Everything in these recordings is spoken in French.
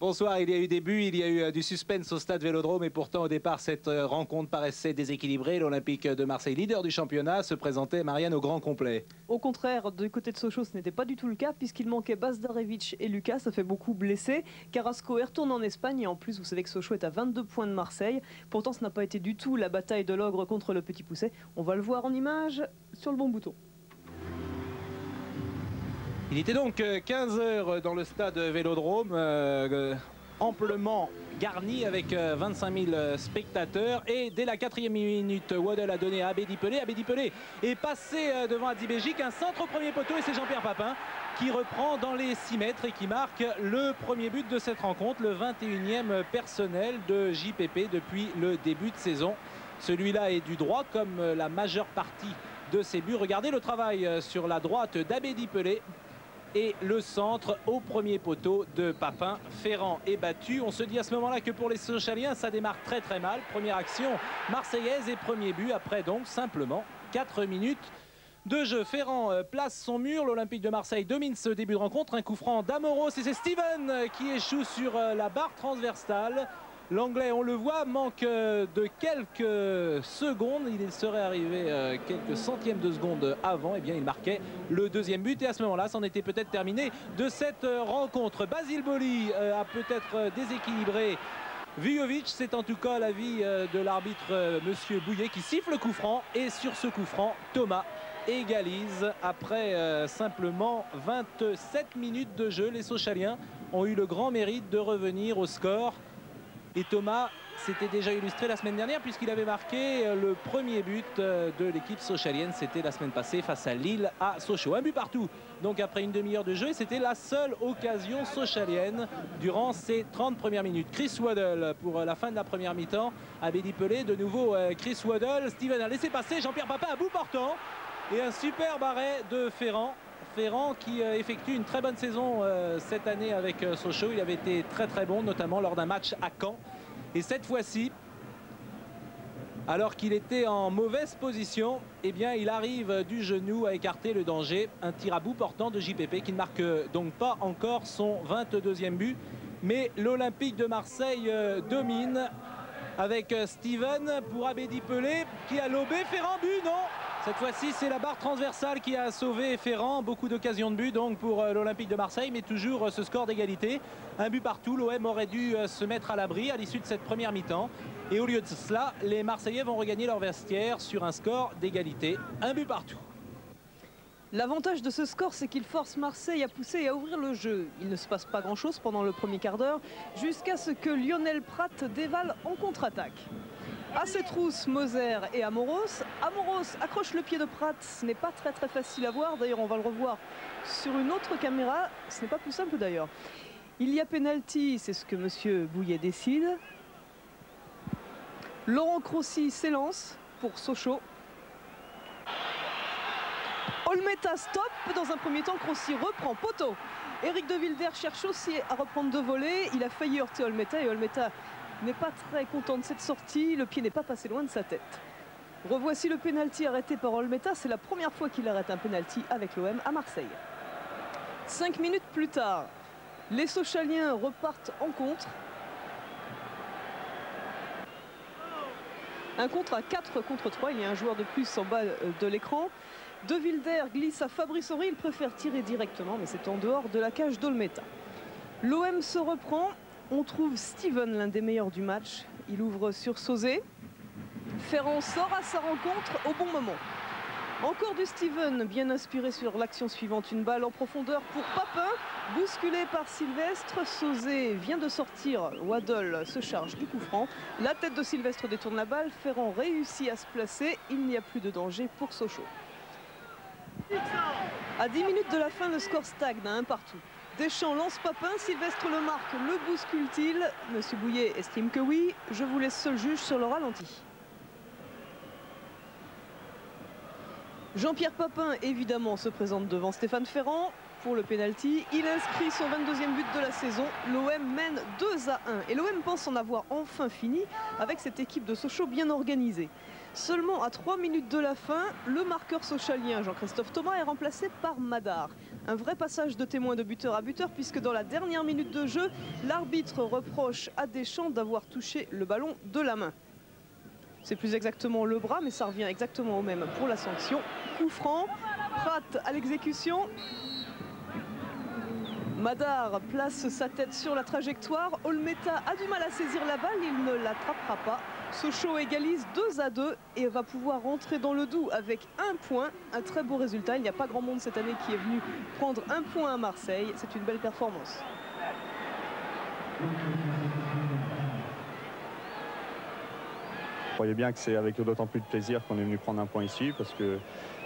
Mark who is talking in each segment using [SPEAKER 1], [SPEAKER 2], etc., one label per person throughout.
[SPEAKER 1] Bonsoir, il y a eu des buts, il y a eu du suspense au stade Vélodrome et pourtant au départ cette rencontre paraissait déséquilibrée. L'Olympique de Marseille, leader du championnat, se présentait, Marianne, au grand complet.
[SPEAKER 2] Au contraire, du côté de Sochaux, ce n'était pas du tout le cas puisqu'il manquait Bazdarevic et Lucas, ça fait beaucoup blessés. Carrasco est retourné en Espagne et en plus vous savez que Sochaux est à 22 points de Marseille. Pourtant ce n'a pas été du tout la bataille de l'ogre contre le Petit Poucet. On va le voir en image sur le bon bouton.
[SPEAKER 1] Il était donc 15 h dans le stade Vélodrome, amplement garni avec 25 000 spectateurs. Et dès la 4e minute, Waddle a donné à Abedi Pelé. Abedi Pelé est passé devant Hadjibégic, un centre au premier poteau et c'est Jean-Pierre Papin qui reprend dans les 6 mètres et qui marque le premier but de cette rencontre, le 21e personnel de JPP depuis le début de saison. Celui-là est du droit comme la majeure partie de ses buts. Regardez le travail sur la droite d'Abedi Pelé. Et le centre au premier poteau de Papin. Ferrand est battu. On se dit à ce moment-là que pour les Sochaliens, ça démarre très très mal. Première action marseillaise et premier but après donc simplement 4 minutes de jeu. Ferrand place son mur. L'Olympique de Marseille domine ce début de rencontre. Un coup franc d'Amoros et c'est Steven qui échoue sur la barre transversale. L'Anglais, on le voit, manque de quelques secondes. Il serait arrivé quelques centièmes de seconde avant. Et bien, il marquait le deuxième but. Et à ce moment-là, c'en était peut-être terminé de cette rencontre. Basile Boli a peut-être déséquilibré Vujovic. C'est en tout cas l'avis de l'arbitre Monsieur Bouillet qui siffle le coup franc. Et sur ce coup franc, Thomas égalise après simplement 27 minutes de jeu. Les Sochaliens ont eu le grand mérite de revenir au score. Et Thomas s'était déjà illustré la semaine dernière puisqu'il avait marqué le premier but de l'équipe sochalienne. C'était la semaine passée face à Lille à Sochaux. Un but partout donc après une demi-heure de jeu. Et c'était la seule occasion sochalienne durant ces 30 premières minutes. Chris Waddle pour la fin de la première mi-temps. Abedi Pelé, de nouveau Chris Waddle. Steven a laissé passer. Jean-Pierre Papin à bout portant. Et un superbe arrêt de Ferrand. Ferrand qui effectue une très bonne saison cette année avec Sochaux. Il avait été très très bon, notamment lors d'un match à Caen. Et cette fois-ci, alors qu'il était en mauvaise position, eh bien, il arrive du genou à écarter le danger. Un tir à bout portant de JPP qui ne marque donc pas encore son 22e but. Mais l'Olympique de Marseille domine avec Steven pour Abedi Pelé qui a lobé. Ferrand, but, non! Cette fois-ci, c'est la barre transversale qui a sauvé Ferrand. Beaucoup d'occasions de but donc pour l'Olympique de Marseille, mais toujours ce score d'égalité. Un but partout. L'OM aurait dû se mettre à l'abri à l'issue de cette première mi-temps. Et au lieu de cela, les Marseillais vont regagner leur vestiaire sur un score d'égalité. Un but partout.
[SPEAKER 2] L'avantage de ce score, c'est qu'il force Marseille à pousser et à ouvrir le jeu. Il ne se passe pas grand-chose pendant le premier quart d'heure, jusqu'à ce que Lionel Prat dévale en contre-attaque. À ses trousses, Moser et Amoros. Amoros accroche le pied de Prat. Ce n'est pas très facile à voir. D'ailleurs, on va le revoir sur une autre caméra. Ce n'est pas plus simple d'ailleurs. Il y a pénalty, c'est ce que Monsieur Bouillet décide. Laurent Crossi s'élance pour Sochaux. Olmeta stop. Dans un premier temps, Crossi reprend poteau. Éric de Wilder cherche aussi à reprendre de volée. Il a failli heurter Olmeta et Olmeta n'est pas très content de cette sortie. Le pied n'est pas passé loin de sa tête. Revoici le pénalty arrêté par Olmeta. C'est la première fois qu'il arrête un pénalty avec l'OM à Marseille. 5 minutes plus tard, les Sochaliens repartent en contre. Un contre à 4 contre 3. Il y a un joueur de plus en bas de l'écran. De Wilder glisse à Fabrice Horry. Il préfère tirer directement, mais c'est en dehors de la cage d'Olmeta. L'OM se reprend. On trouve Steven, l'un des meilleurs du match. Il ouvre sur Sauzé. Ferrand sort à sa rencontre au bon moment. Encore du Steven, bien inspiré sur l'action suivante. Une balle en profondeur pour Papin, bousculé par Sylvestre. Sauzé vient de sortir. Waddle se charge du coup franc. La tête de Sylvestre détourne la balle. Ferrand réussit à se placer. Il n'y a plus de danger pour Sochaux. À 10 minutes de la fin, le score stagne à 1 partout. Deschamps lance Papin, Sylvestre le marque, le bouscule-t-il? Monsieur Bouillet estime que oui. Je vous laisse seul juge sur le ralenti. Jean-Pierre Papin, évidemment, se présente devant Stéphane Ferrand. pour le pénalty. Il inscrit son 22e but de la saison. L'OM mène 2-1 et l'OM pense en avoir enfin fini avec cette équipe de Sochaux bien organisée. Seulement à 3 minutes de la fin, le marqueur sochalien Jean-Christophe Thomas est remplacé par Madar. Un vrai passage de témoin de buteur à buteur puisque dans la dernière minute de jeu, l'arbitre reproche à Deschamps d'avoir touché le ballon de la main. C'est plus exactement le bras, mais ça revient exactement au même pour la sanction. Coup franc, Pratt à l'exécution. Madar place sa tête sur la trajectoire. Olmeta a du mal à saisir la balle, il ne l'attrapera pas. Sochaux égalise 2-2 et va pouvoir rentrer dans le Doubs avec un point. Un très beau résultat. Il n'y a pas grand monde cette année qui est venu prendre un point à Marseille. C'est une belle performance.
[SPEAKER 3] Vous voyez bien que c'est avec d'autant plus de plaisir qu'on est venu prendre un point ici parce que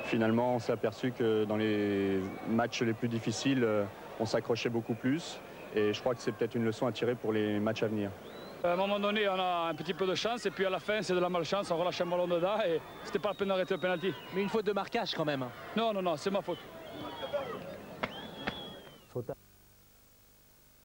[SPEAKER 3] finalement on s'est aperçu que dans les matchs les plus difficiles on s'accrochait beaucoup plus et je crois que c'est peut-être une leçon à tirer pour les matchs à venir.
[SPEAKER 4] À un moment donné on a un petit peu de chance et puis à la fin c'est de la malchance, on relâche un ballon dedans et c'était pas la peine d'arrêter le penalty.
[SPEAKER 1] Mais une faute de marquage quand même.
[SPEAKER 4] Non, c'est ma faute.
[SPEAKER 5] Faute.